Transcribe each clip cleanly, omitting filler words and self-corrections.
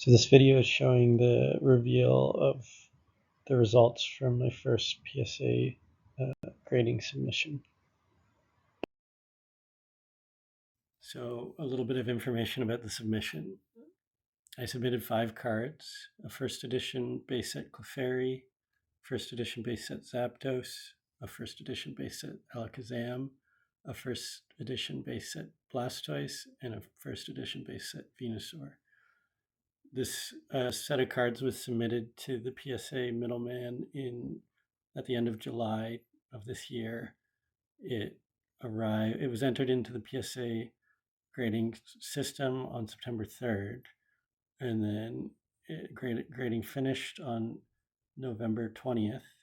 So this video is showing the reveal of the results from my first PSA grading submission. So a little bit of information about the submission. I submitted 5 cards, a first edition base set Clefairy, first edition base set Zapdos, a first edition base set Alakazam, a first edition base set Blastoise, and a first edition base set Venusaur. This set of cards was submitted to the PSA middleman at the end of July of this year. It was entered into the PSA grading system on September 3rd, and then grading finished on November 20th.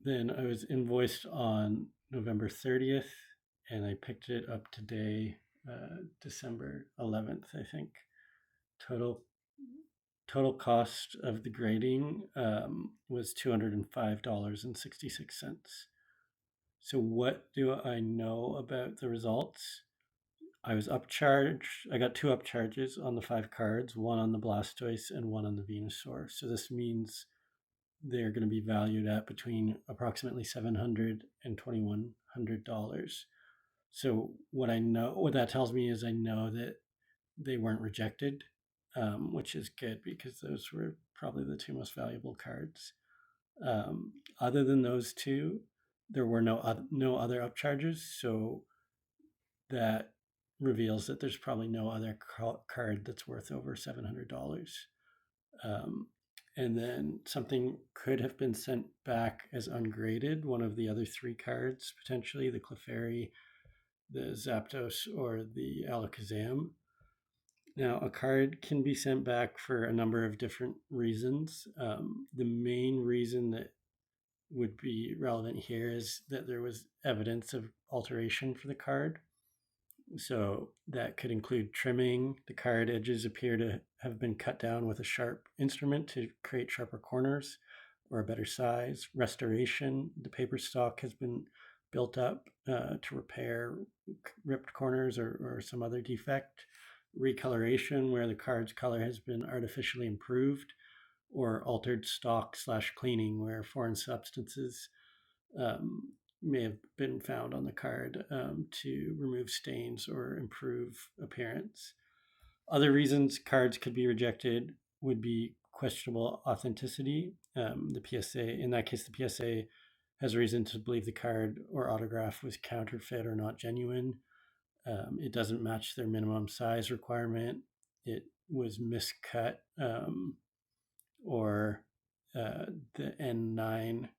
Then I was invoiced on November 30th, and I picked it up today, December 11th, I think. Total cost of the grading was $205.66. So what do I know about the results? I was upcharged. I got 2 upcharges on the 5 cards, one on the Blastoise and one on the Venusaur. So this means they're going to be valued at between approximately $700 and $2,100. So what that tells me is I know that they weren't rejected, which is good because those were probably the 2 most valuable cards. Other than those 2, there were no other upcharges, so that reveals that there's probably no other card that's worth over $700. And then something could have been sent back as ungraded, one of the other 3 cards, potentially the Clefairy, the Zapdos, or the Alakazam. Now, a card can be sent back for a number of different reasons. The main reason that would be relevant here is that there was evidence of alteration for the card. So that could include trimming. The card edges appear to have been cut down with a sharp instrument to create sharper corners or a better size. Restoration. The paper stock has been built up to repair ripped corners or some other defect. Recoloration, where the card's color has been artificially improved, or altered stock/cleaning, where foreign substances may have been found on the card to remove stains or improve appearance. Other reasons cards could be rejected would be questionable authenticity. The PSA, in that case, the PSA has reason to believe the card or autograph was counterfeit or not genuine. It doesn't match their minimum size requirement. It was miscut, or the N9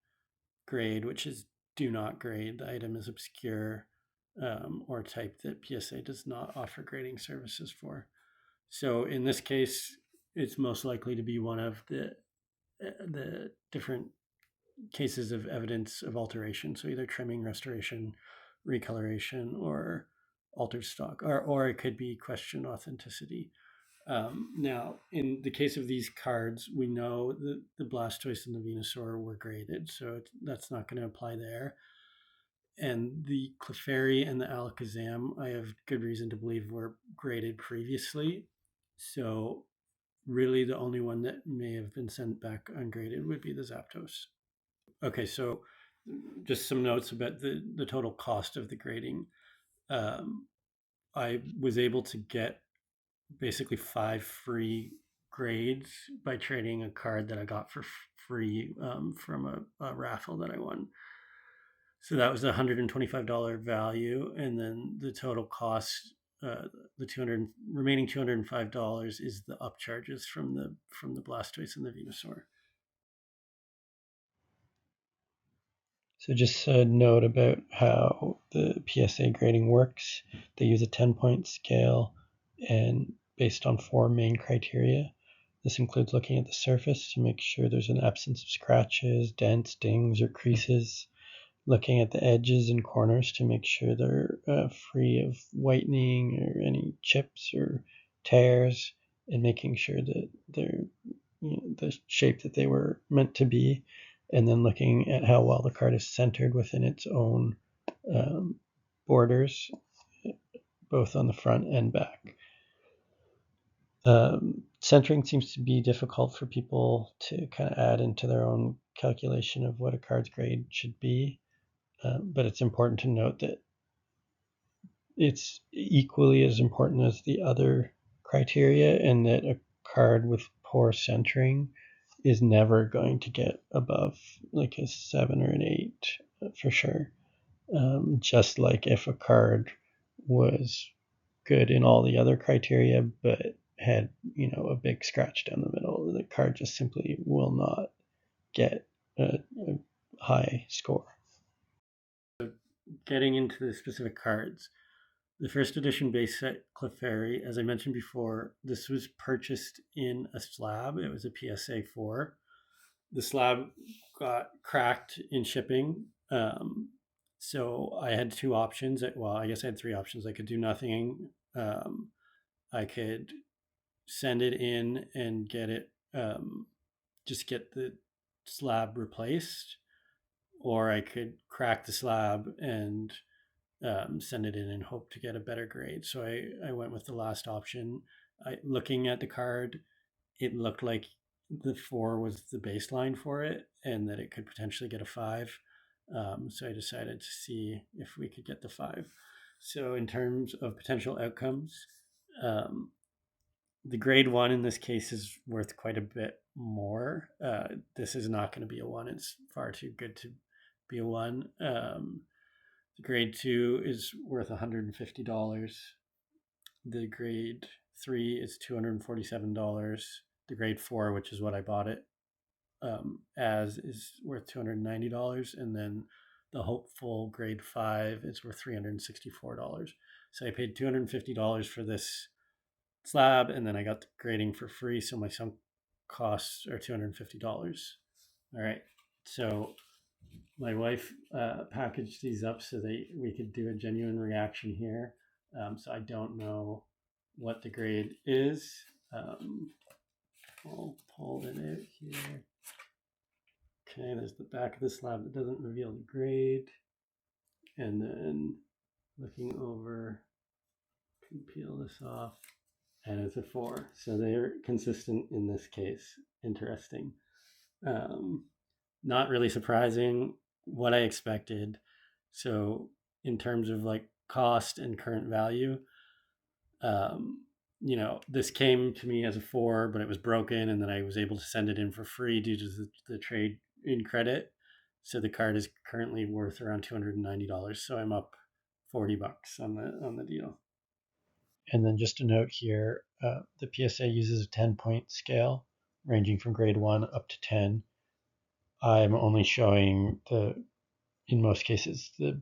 grade, which is do not grade. The item is obscure, or type that PSA does not offer grading services for. So in this case, it's most likely to be one of the different cases of evidence of alteration. So either trimming, restoration, recoloration, or altered stock, or it could be question authenticity. Now, in the case of these cards, we know that the Blastoise and the Venusaur were graded, so that's not going to apply there. And the Clefairy and the Alakazam, I have good reason to believe were graded previously. So really the only one that may have been sent back ungraded would be the Zapdos. Okay, so just some notes about the total cost of the grading. I was able to get basically 5 free grades by trading a card that I got for free from a raffle that I won. So that was a $125 value, and then the total cost, the remaining $205 is the upcharges from the Blastoise and the Venusaur. So just a note about how the PSA grading works. They use a 10-point scale and based on 4 main criteria. This includes looking at the surface to make sure there's an absence of scratches, dents, dings, or creases. Looking at the edges and corners to make sure they're free of whitening or any chips or tears, and making sure that they're the shape that they were meant to be, and then looking at how well the card is centered within its own borders, both on the front and back. Centering seems to be difficult for people to kind of add into their own calculation of what a card's grade should be. But it's important to note that it's equally as important as the other criteria, and that a card with poor centering is never going to get above like a 7 or an 8 for sure. Just like if a card was good in all the other criteria but had a big scratch down the middle, the card just simply will not get a high score. Getting into the specific cards, the first edition base set Clefairy, as I mentioned before, this was purchased in a slab. It was a PSA 4. The slab got cracked in shipping. So I had two options. Well, I guess I had three options. I could do nothing. I could send it in and get it, just get the slab replaced, or I could crack the slab and send it in and hope to get a better grade. So I went with the last option. Looking at the card, it looked like the 4 was the baseline for it and that it could potentially get a 5. So I decided to see if we could get the 5. So in terms of potential outcomes, um, the grade 1 in this case is worth quite a bit more. This is not going to be a 1. It's far too good to be a 1. The grade 2 is worth $150. The grade 3 is $247. The grade 4, which is what I bought it as, is worth $290. And then the hopeful grade 5 is worth $364. So I paid $250 for this slab, and then I got the grading for free. So my sunk costs are $250. All right. So my wife packaged these up so that we could do a genuine reaction here. So I don't know what the grade is. I'll pull it out here. Okay, there's the back of the slab that doesn't reveal the grade. And then looking over, can peel this off, and it's a 4. So they're consistent in this case. Interesting. Not really surprising, what I expected. So in terms of like cost and current value, this came to me as a 4, but it was broken, and then I was able to send it in for free due to the trade in credit. So the card is currently worth around $290. So I'm up $40 on the deal. And then just a note here, the PSA uses a 10-point scale ranging from grade 1 up to 10. I'm only showing in most cases, the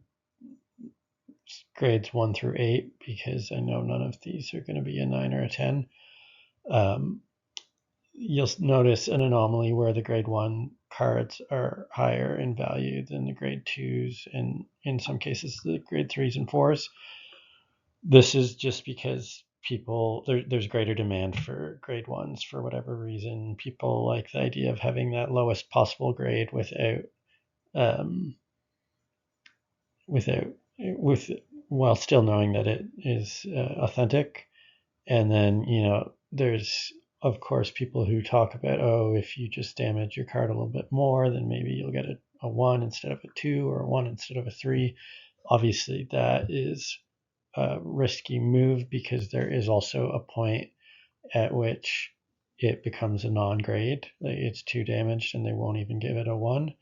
grades 1 through 8, because I know none of these are going to be a 9 or a 10. You'll notice an anomaly where the grade 1 cards are higher in value than the grade 2s, and in some cases the grade 3s and 4s. This is just because there's greater demand for grade 1s for whatever reason. People like the idea of having that lowest possible grade while still knowing that it is authentic. And then there's of course people who talk about, oh, if you just damage your card a little bit more, then maybe you'll get a 1 instead of a 2, or a 1 instead of a 3. Obviously that is a risky move, because there is also a point at which it becomes a non-grade. Like, it's too damaged and they won't even give it a 1.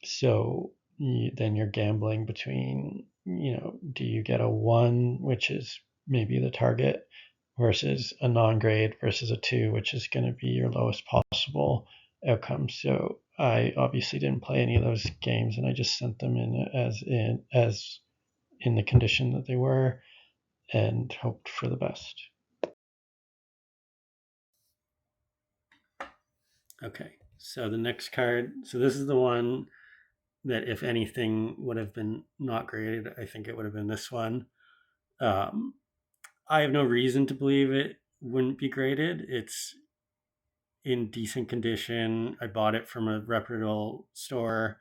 So then you're gambling between, do you get a 1, which is maybe the target, versus a non-grade versus a 2, which is going to be your lowest possible outcome. So I obviously didn't play any of those games, and I just sent them in as in the condition that they were, and hoped for the best. Okay, so the next card. So this is the one that, if anything would have been not graded, I think it would have been this one. I have no reason to believe it wouldn't be graded. It's in decent condition. I bought it from a reputable store.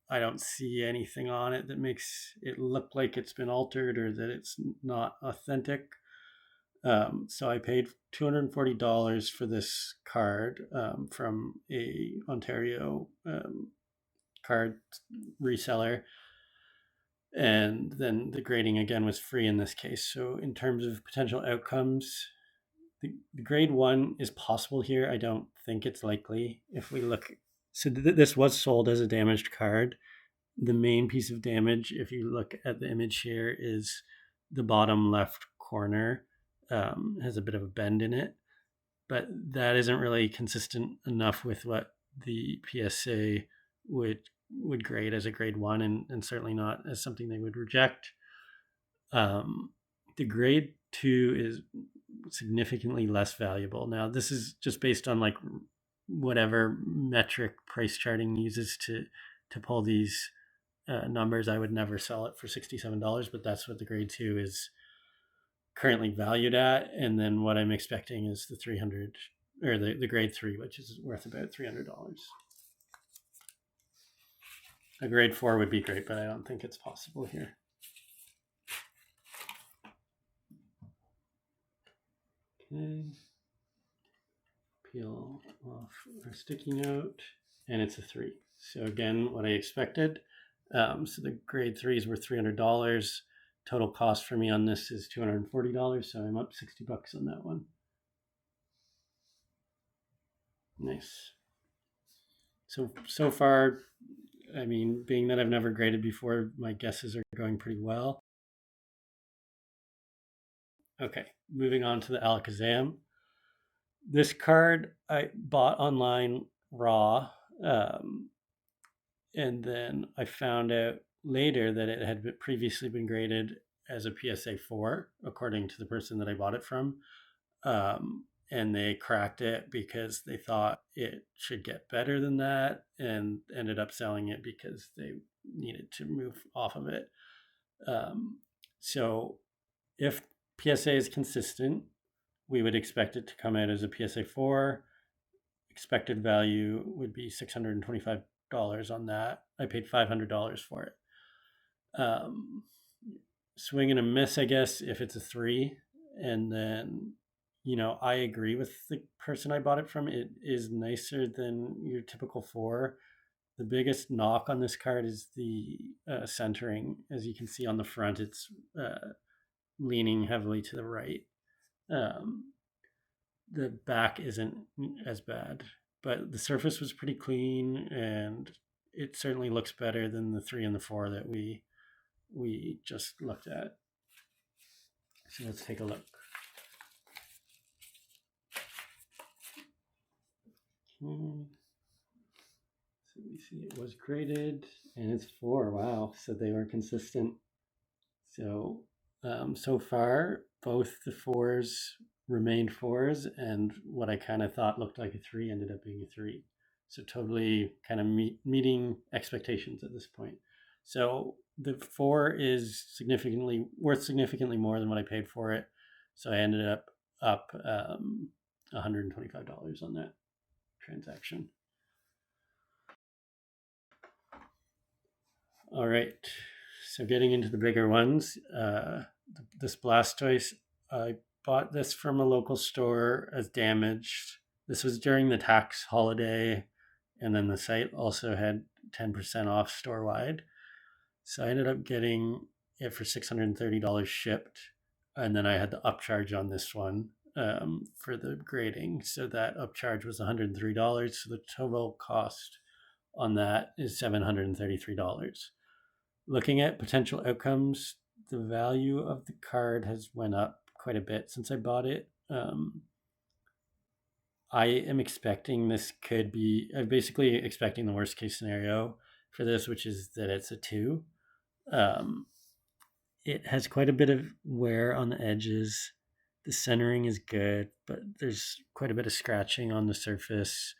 I don't see anything on it that makes it look like it's been altered or that it's not authentic. So I paid $240 for this card from a Ontario card reseller, and then the grading again was free in this case. So in terms of potential outcomes, the grade 1 is possible here. I don't think it's likely. If we look, so this was sold as a damaged card. The main piece of damage, if you look at the image here, is the bottom left corner has a bit of a bend in it, but that isn't really consistent enough with what the PSA would grade as a grade 1, and certainly not as something they would reject. The grade 2 is significantly less valuable. Now, this is just based on like whatever metric price charting uses to pull these numbers. I would never sell it for $67, but that's what the grade 2 is currently valued at. And then what I'm expecting is the 300 or the grade 3, which is worth about $300. A grade 4 would be great, but I don't think it's possible here. Okay. Peel off our sticky note, and it's a 3. So again, what I expected. So the grade 3 is worth $300. Total cost for me on this is $240, so I'm up $60 on that one. Nice. So far, I mean, being that I've never graded before, my guesses are going pretty well. Okay, moving on to the Alakazam. This card I bought online raw, and then I found out later that it had previously been graded as a PSA 4, according to the person that I bought it from. And they cracked it because they thought it should get better than that, and ended up selling it because they needed to move off of it. So if PSA is consistent, we would expect it to come out as a PSA 4. Expected value would be $625 on that. I paid $500 for it. Swing and a miss, I guess, if it's a 3. And then, I agree with the person I bought it from. It is nicer than your typical 4. The biggest knock on this card is the centering. As you can see on the front, it's leaning heavily to the right. The back isn't as bad, but the surface was pretty clean, and it certainly looks better than the 3 and the 4 that we just looked at. So let's take a look. So we see it was graded, and it's 4. Wow, so they were consistent. So so far, both the 4s remained 4s, and what I kind of thought looked like a 3 ended up being a 3. So totally kind of meeting expectations at this point. So the 4 is worth significantly more than what I paid for it. So I ended up $125 on that transaction. All right. So getting into the bigger ones, this Blastoise, I bought this from a local store as damaged. This was during the tax holiday, and then the site also had 10% off store-wide. So I ended up getting it for $630 shipped, and then I had the upcharge on this one for the grading. So that upcharge was $103. So the total cost on that is $733. Looking at potential outcomes, the value of the card has went up quite a bit since I bought it. I am expecting this could be, I'm basically expecting the worst case scenario for this, which is that it's a 2. It has quite a bit of wear on the edges. The centering is good, but there's quite a bit of scratching on the surface.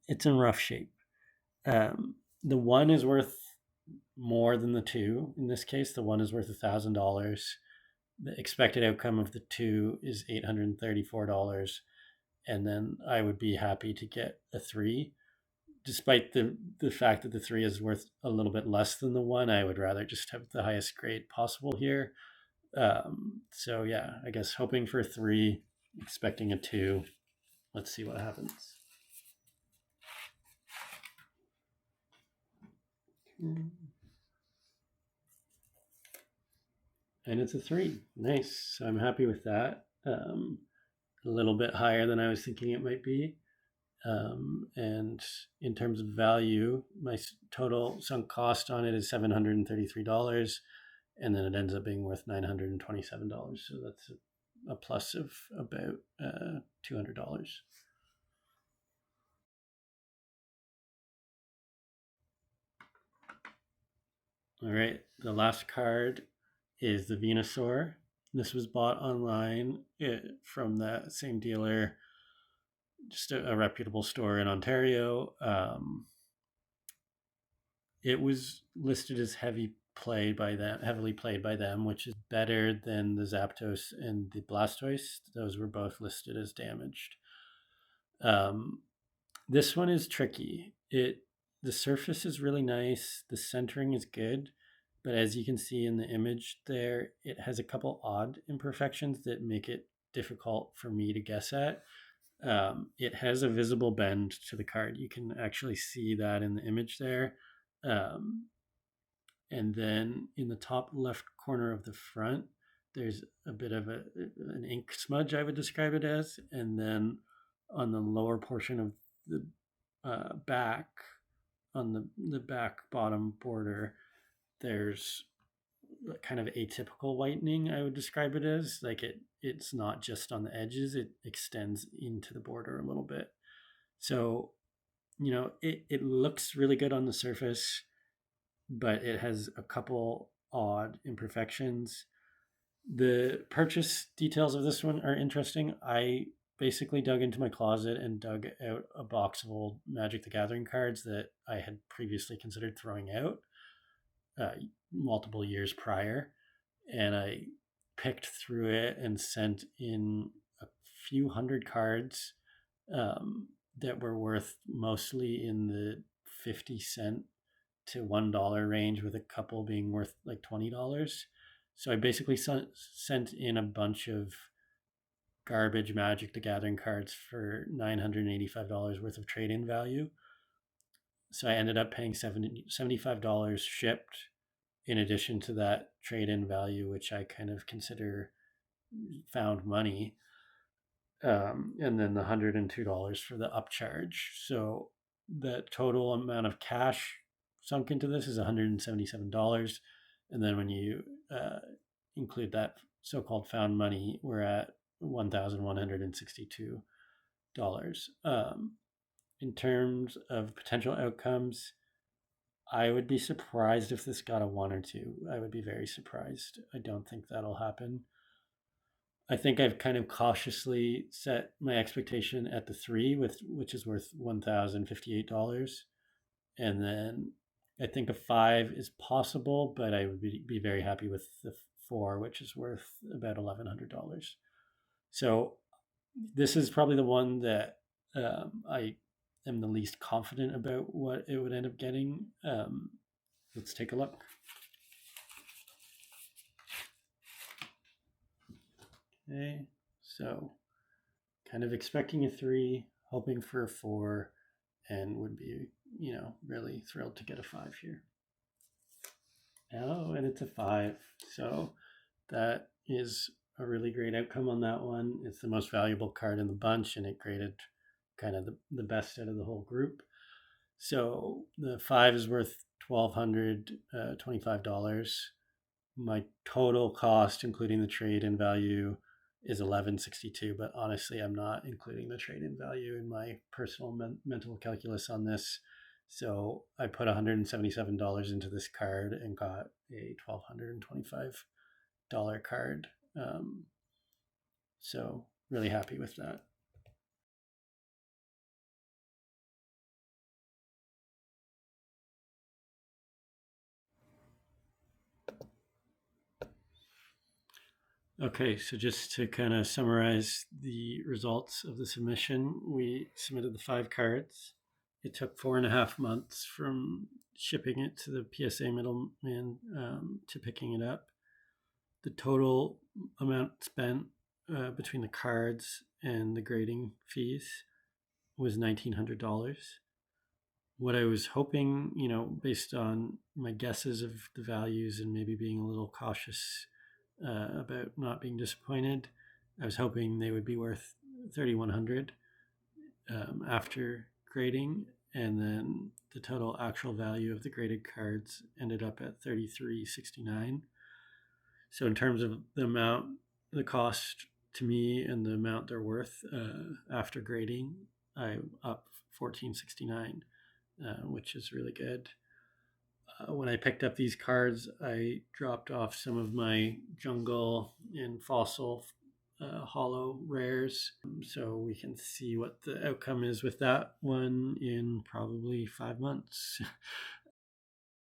It's in rough shape. The 1 is worth more than the 2. In this case, the 1 is worth $1,000. The expected outcome of the 2 is $834. And then I would be happy to get a 3. Despite the fact that the 3 is worth a little bit less than the 1, I would rather just have the highest grade possible here. So yeah, I guess hoping for a 3, expecting a 2. Let's see what happens. And it's a 3. Nice. So I'm happy with that. A little bit higher than I was thinking it might be. And in terms of value, my total sunk cost on it is $733, and then it ends up being worth $927. So that's a plus of about $200. All right, the last card is the Venusaur. This was bought online from that same dealer, just a reputable store in Ontario. It was listed as heavily played by them, which is better than the Zapdos and the Blastoise. Those were both listed as damaged. This one is tricky. The surface is really nice. The centering is good, but as you can see in the image there, it has a couple odd imperfections that make it difficult for me to guess at. It has a visible bend to the card. You can actually see that in the image there. And then in the top left corner of the front, there's a bit of an ink smudge, I would describe it as. And then on the lower portion of the back, on the back bottom border, there's kind of atypical whitening, I would describe it as. Like it's not just on the edges, it extends into the border a little bit. So, it looks really good on the surface, but it has a couple odd imperfections. The purchase details of this one are interesting. I basically dug into my closet and dug out a box of old Magic the Gathering cards that I had previously considered throwing out multiple years prior. And I picked through it and sent in a few hundred cards that were worth mostly in the 50 cent to $1 range, with a couple being worth like $20. So I basically sent in a bunch of garbage Magic the Gathering cards for $985 worth of trade-in value. So I ended up paying $75 shipped, in addition to that trade-in value, which I kind of consider found money. And then the $102 for the upcharge. So the total amount of cash sunk into this is $177. And then when you include that so-called found money, we're at $1,162. In terms of potential outcomes, I would be surprised if this got a 1 or 2. I would be very surprised. I don't think that'll happen. I think I've kind of cautiously set my expectation at the 3, which is worth $1,058. And then I think a 5 is possible, but I would be very happy with the 4, which is worth about $1,100. So this is probably the one that I am the least confident about what it would end up getting. Let's take a look. Okay, so kind of expecting a 3, hoping for a 4, and would be, really thrilled to get a 5 here. Oh, and it's a 5. So that is a really great outcome on that one. It's the most valuable card in the bunch, and it graded kind of the best out of the whole group. So the 5 is worth $1,225. My total cost, including the trade-in value, is $1,162. But honestly, I'm not including the trade-in value in my personal mental calculus on this. So I put $177 into this card and got a $1,225 card. So really happy with that. Okay, so just to kind of summarize the results of the submission, we submitted the 5 cards. It took 4.5 months from shipping it to the PSA middleman to picking it up. The total amount spent between the cards and the grading fees was $1,900. What I was hoping, based on my guesses of the values and maybe being a little cautious about not being disappointed, I was hoping they would be worth 3,100 after grading, and then the total actual value of the graded cards ended up at 33.69. So in terms of the amount, the cost to me and the amount they're worth after grading, I up 14.69, which is really good. When I picked up these cards, I dropped off some of my jungle and fossil holo rares, so we can see what the outcome is with that one in probably 5 months.